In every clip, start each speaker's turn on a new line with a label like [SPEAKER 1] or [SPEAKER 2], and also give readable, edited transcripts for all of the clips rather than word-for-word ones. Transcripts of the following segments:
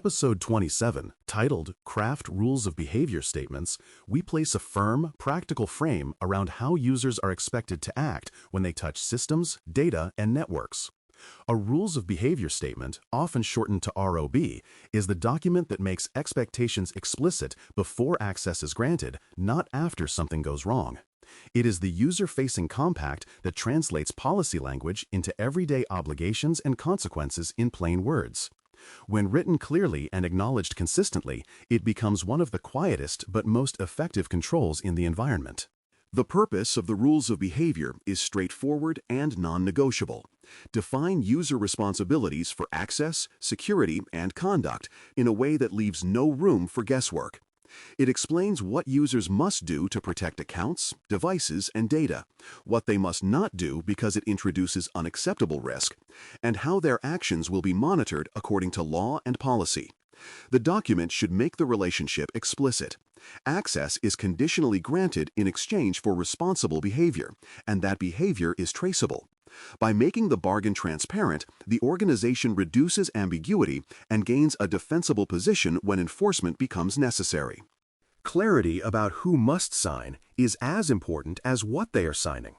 [SPEAKER 1] Episode 27, titled Craft Rules of Behavior Statements, we place a firm, practical frame around how users are expected to act when they touch systems, data, and networks. A Rules of Behavior Statement, often shortened to ROB, is the document that makes expectations explicit before access is granted, not after something goes wrong. It is the user-facing compact that translates policy language into everyday obligations and consequences in plain words. When written clearly and acknowledged consistently, it becomes one of the quietest but most effective controls in the environment.
[SPEAKER 2] The purpose of the rules of behavior is straightforward and non-negotiable. Define user responsibilities for access, security, and conduct in a way that leaves no room for guesswork. It explains what users must do to protect accounts, devices, and data, what they must not do because it introduces unacceptable risk, and how their actions will be monitored according to law and policy. The document should make the relationship explicit. Access is conditionally granted in exchange for responsible behavior, and that behavior is traceable. By making the bargain transparent, the organization reduces ambiguity and gains a defensible position when enforcement becomes necessary.
[SPEAKER 3] Clarity about who must sign is as important as what they are signing.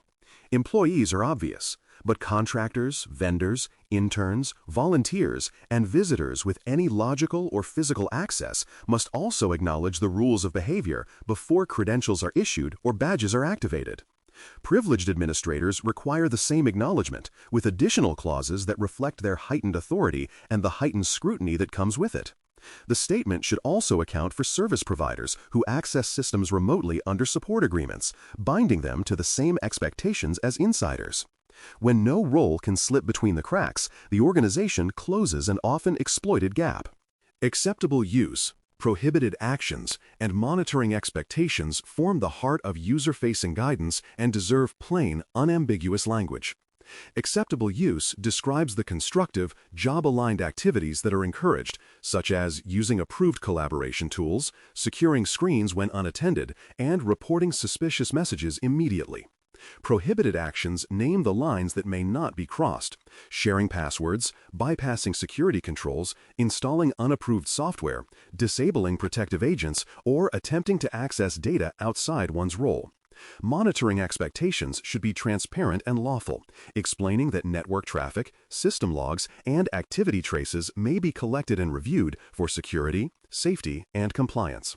[SPEAKER 3] Employees are obvious, but contractors, vendors, interns, volunteers, and visitors with any logical or physical access must also acknowledge the rules of behavior before credentials are issued or badges are activated. Privileged administrators require the same acknowledgement, with additional clauses that reflect their heightened authority and the heightened scrutiny that comes with it. The statement should also account for service providers who access systems remotely under support agreements, binding them to the same expectations as insiders. When no role can slip between the cracks, the organization closes an often exploited gap. Acceptable use, prohibited actions, and monitoring expectations form the heart of user-facing guidance and deserve plain, unambiguous language. Acceptable use describes the constructive, job-aligned activities that are encouraged, such as using approved collaboration tools, securing screens when unattended, and reporting suspicious messages immediately. Prohibited actions name the lines that may not be crossed: sharing passwords, bypassing security controls, installing unapproved software, disabling protective agents, or attempting to access data outside one's role. Monitoring expectations should be transparent and lawful, explaining that network traffic, system logs, and activity traces may be collected and reviewed for security, safety, and compliance.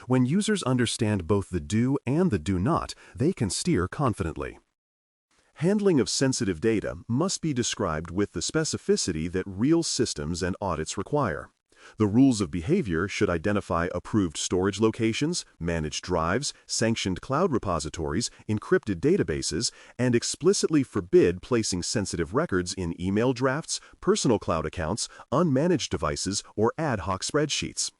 [SPEAKER 3] When users understand both the do and the do not, they can steer confidently.
[SPEAKER 2] Handling of sensitive data must be described with the specificity that real systems and audits require. The rules of behavior should identify approved storage locations, managed drives, sanctioned cloud repositories, encrypted databases, and explicitly forbid placing sensitive records in email drafts, personal cloud accounts, unmanaged devices, or ad hoc spreadsheets.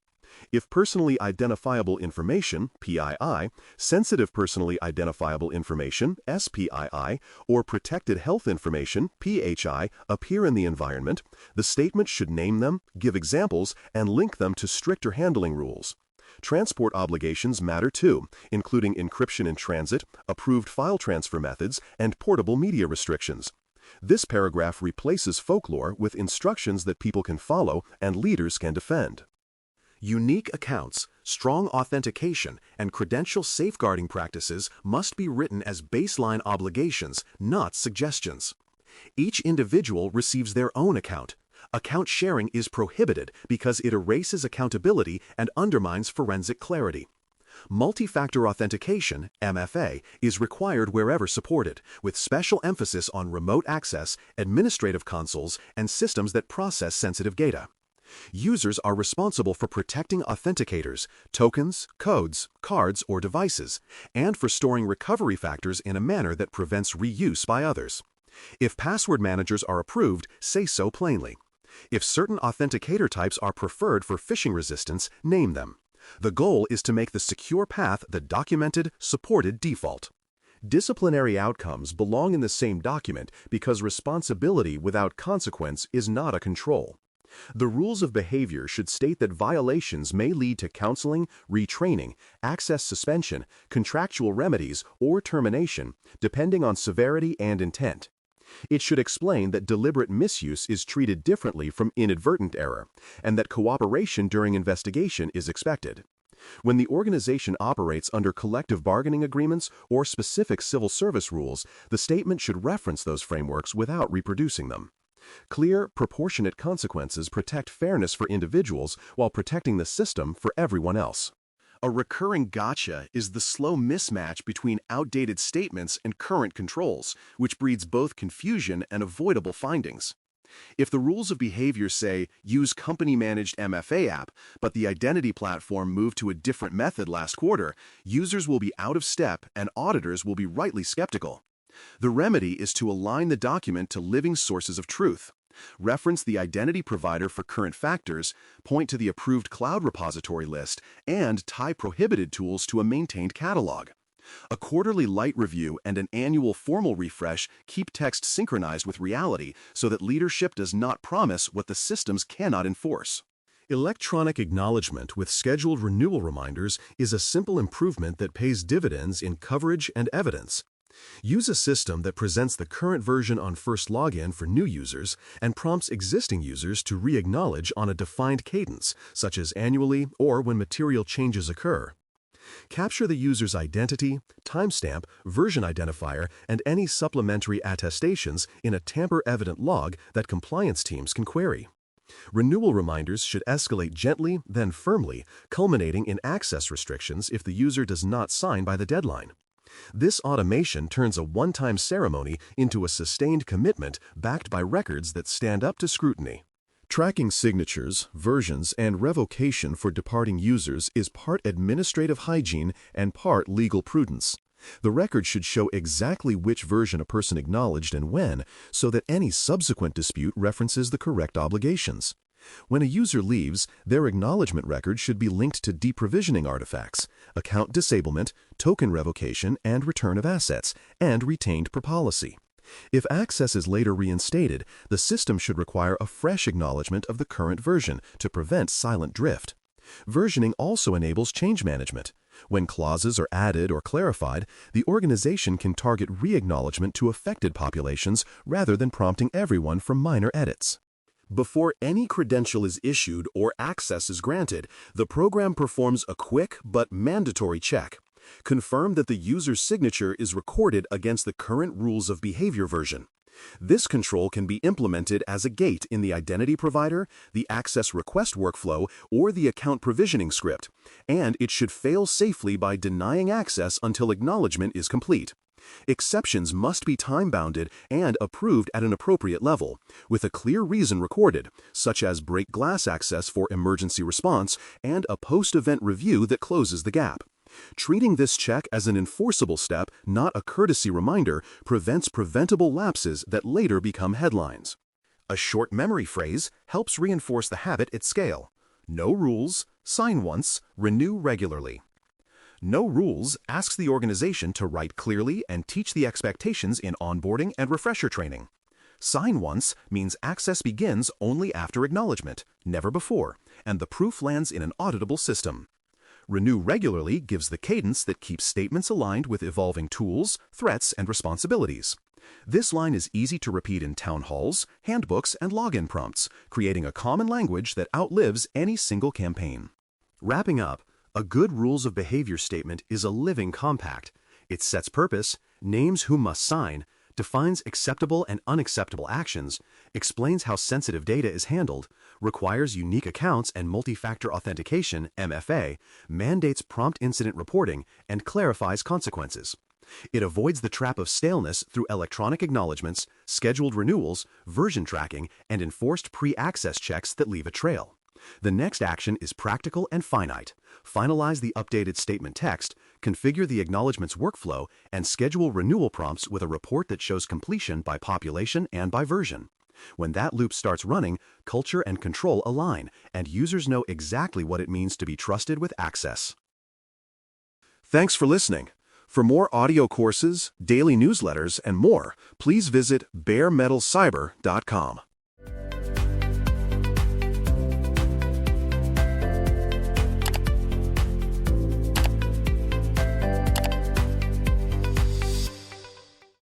[SPEAKER 2] If personally identifiable information, PII, sensitive personally identifiable information, SPII, or protected health information, PHI, appear in the environment, the statement should name them, give examples, and link them to stricter handling rules. Transport obligations matter too, including encryption in transit, approved file transfer methods, and portable media restrictions. This paragraph replaces folklore with instructions that people can follow and leaders can defend. Unique accounts, strong authentication, and credential safeguarding practices must be written as baseline obligations, not suggestions. Each individual receives their own account. Account sharing is prohibited because it erases accountability and undermines forensic clarity. Multi-factor authentication, MFA, is required wherever supported, with special emphasis on remote access, administrative consoles, and systems that process sensitive data. Users are responsible for protecting authenticators, tokens, codes, cards, or devices, and for storing recovery factors in a manner that prevents reuse by others. If password managers are approved, say so plainly. If certain authenticator types are preferred for phishing resistance, name them. The goal is to make the secure path the documented, supported default. Disciplinary outcomes belong in the same document because responsibility without consequence is not a control. The rules of behavior should state that violations may lead to counseling, retraining, access suspension, contractual remedies, or termination, depending on severity and intent. It should explain that deliberate misuse is treated differently from inadvertent error, and that cooperation during investigation is expected. When the organization operates under collective bargaining agreements or specific civil service rules, the statement should reference those frameworks without reproducing them. Clear, proportionate consequences protect fairness for individuals while protecting the system for everyone else. A recurring gotcha is the slow mismatch between outdated statements and current controls, which breeds both confusion and avoidable findings. If the rules of behavior say, use company-managed MFA app, but the identity platform moved to a different method last quarter, users will be out of step and auditors will be rightly skeptical. The remedy is to align the document to living sources of truth. Reference the identity provider for current factors, point to the approved cloud repository list, and tie prohibited tools to a maintained catalog. A quarterly light review and an annual formal refresh keep text synchronized with reality so that leadership does not promise what the systems cannot enforce. Electronic acknowledgement with scheduled renewal reminders is a simple improvement that pays dividends in coverage and evidence. Use a system that presents the current version on first login for new users and prompts existing users to re-acknowledge on a defined cadence, such as annually or when material changes occur. Capture the user's identity, timestamp, version identifier, and any supplementary attestations in a tamper-evident log that compliance teams can query. Renewal reminders should escalate gently, then firmly, culminating in access restrictions if the user does not sign by the deadline. This automation turns a one-time ceremony into a sustained commitment backed by records that stand up to scrutiny. Tracking signatures, versions, and revocation for departing users is part administrative hygiene and part legal prudence. The record should show exactly which version a person acknowledged and when, so that any subsequent dispute references the correct obligations. When a user leaves, their acknowledgement record should be linked to deprovisioning artifacts, account disablement, token revocation, and return of assets, and retained per policy. If access is later reinstated, the system should require a fresh acknowledgement of the current version to prevent silent drift. Versioning also enables change management. When clauses are added or clarified, the organization can target re-acknowledgement to affected populations rather than prompting everyone for minor edits. Before any credential is issued or access is granted, the program performs a quick but mandatory check. Confirm that the user's signature is recorded against the current rules of behavior version. This control can be implemented as a gate in the identity provider, the access request workflow, or the account provisioning script, and it should fail safely by denying access until acknowledgement is complete. Exceptions must be time-bounded and approved at an appropriate level, with a clear reason recorded, such as break glass access for emergency response and a post-event review that closes the gap. Treating this check as an enforceable step, not a courtesy reminder, prevents preventable lapses that later become headlines. A short memory phrase helps reinforce the habit at scale. No rules, sign once, renew regularly. No rules asks the organization to write clearly and teach the expectations in onboarding and refresher training. Sign once means access begins only after acknowledgement, never before, and the proof lands in an auditable system. Renew regularly gives the cadence that keeps statements aligned with evolving tools, threats, and responsibilities. This line is easy to repeat in town halls, handbooks, and login prompts, creating a common language that outlives any single campaign. Wrapping up, a good rules of behavior statement is a living compact. It sets purpose, names who must sign, defines acceptable and unacceptable actions, explains how sensitive data is handled, requires unique accounts and multi-factor authentication (MFA), mandates prompt incident reporting, and clarifies consequences. It avoids the trap of staleness through electronic acknowledgments, scheduled renewals, version tracking, and enforced pre-access checks that leave a trail. The next action is practical and finite. Finalize the updated statement text, configure the acknowledgments workflow, and schedule renewal prompts with a report that shows completion by population and by version. When that loop starts running, culture and control align, and users know exactly what it means to be trusted with access. Thanks for listening. For more audio courses, daily newsletters, and more, please visit baremetalcyber.com.